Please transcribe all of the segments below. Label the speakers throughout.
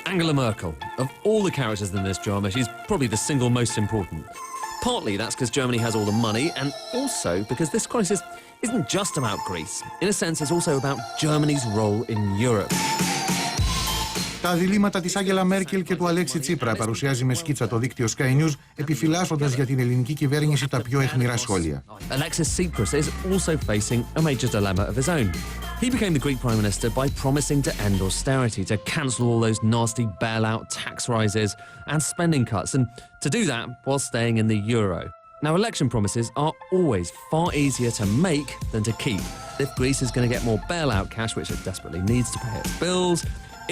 Speaker 1: Angela Merkel. Of all the characters in this drama, she's probably the single most important. Partly that's because Germany has all the money, and also because this crisis isn't just about Greece. In a sense, it's also about Germany's role in Europe.
Speaker 2: Τα διλήμματα της Άγγελα Μέρκελ και του Αλέξη Τσίπρα παρουσιάζει με σκίτσα το δίκτυο Sky News, επιφυλάσσοντας για την ελληνική κυβέρνηση τα πιο αιχμηρά σχόλια.
Speaker 1: Alexis Tsipras is also facing a major dilemma of his own. He became the Greek Prime Minister by promising to end austerity, to cancel all those nasty bailout tax rises and spending cuts, and to do that while staying in the euro. Now, election promises are always far easier to make than to keep. If Greece is going to get more bailout cash, which it desperately needs to pay its bills,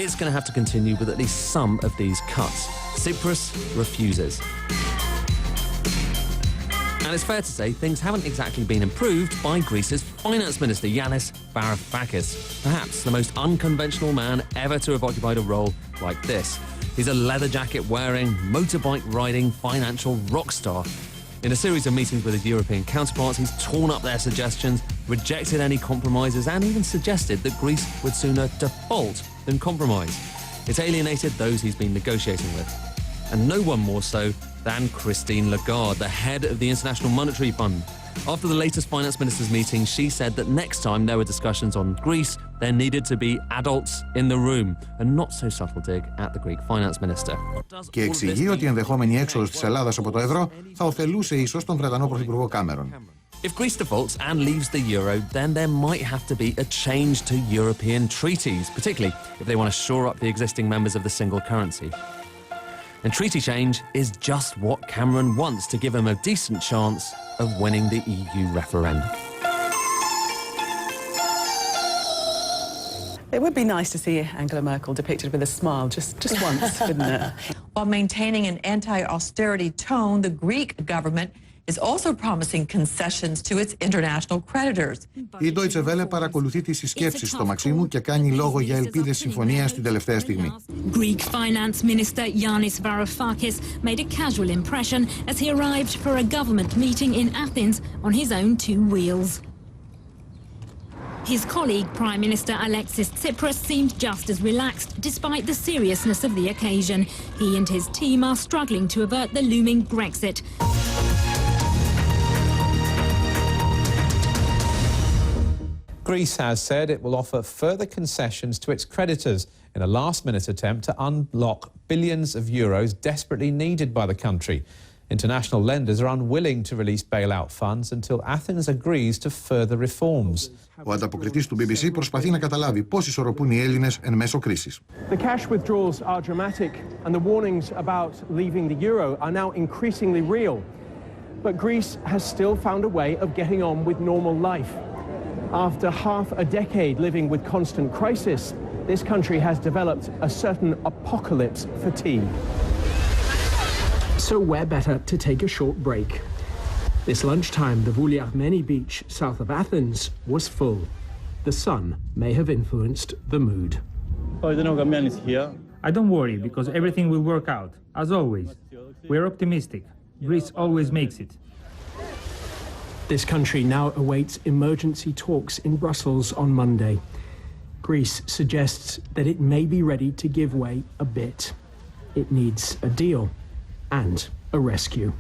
Speaker 1: it's going to have to continue with at least some of these cuts. Tsipras refuses. And it's fair to say things haven't exactly been improved by Greece's finance minister, Yanis Varoufakis, perhaps the most unconventional man ever to have occupied a role like this. He's a leather jacket-wearing, motorbike-riding financial rock star. In a series of meetings with his European counterparts, he's torn up their suggestions, rejected any compromises, and even suggested that Greece would sooner default than compromise. It's alienated those he's been negotiating with. And no one more so than Christine Lagarde, the head of the International Monetary Fund. After the latest finance ministers' meeting, she said that next time there were discussions on Greece, there needed to be adults in the room, a not so subtle dig at the Greek finance minister.
Speaker 2: Και εξηγεί ότι η ενδεχόμενη έξοδος της Ελλάδας από το ευρώ θα ωφελούσε ίσως τον Βρετανό Πρωθυπουργό Κάμερον.
Speaker 1: If Greece defaults and leaves the euro, then there might have to be a change to European treaties, particularly if they want to shore up the existing members of the single currency. And treaty change is just what Cameron wants to give him a decent chance of winning the EU referendum.
Speaker 3: It would be nice to see Angela Merkel depicted with a smile just once, wouldn't it?
Speaker 4: While maintaining an anti-austerity tone, the Greek government is also promising concessions to its international creditors.
Speaker 2: Η Deutsche Welle παρακολουθεί τις συσκέψεις στο Μαξίμου και κάνει λόγο για ελπίδες συμφωνίας την τελευταία στιγμή.
Speaker 5: Greek Finance Minister Yanis Varoufakis made a casual impression as he arrived for a government meeting in Athens on his own two wheels. His colleague, Prime Minister Alexis Tsipras, seemed just as relaxed, despite the seriousness of the occasion. He and his team are struggling to avert the looming Grexit.
Speaker 6: Greece has said it will offer further concessions to its creditors in a last-minute attempt to unlock billions of euros desperately needed by the country. International lenders are unwilling to release bailout funds until Athens agrees to further reforms.
Speaker 2: Ο ανταποκριτής του BBC προσπαθεί να καταλάβει πώς ισορροπούν οι Έλληνες εν μέσω κρίσης.
Speaker 7: The cash withdrawals are dramatic and the warnings about leaving the euro are now increasingly real. But Greece has still found a way of getting on with normal life. After half a decade living with constant crisis, this country has developed a certain apocalypse fatigue. So where better to take a short break? This lunchtime, the Vouliagmeni beach south of Athens was full. The sun may have influenced the mood.
Speaker 8: I don't worry because everything will work out, as always. We're optimistic. Greece always makes it.
Speaker 7: This country now awaits emergency talks in Brussels on Monday. Greece suggests that it may be ready to give way a bit. It needs a deal and a rescue.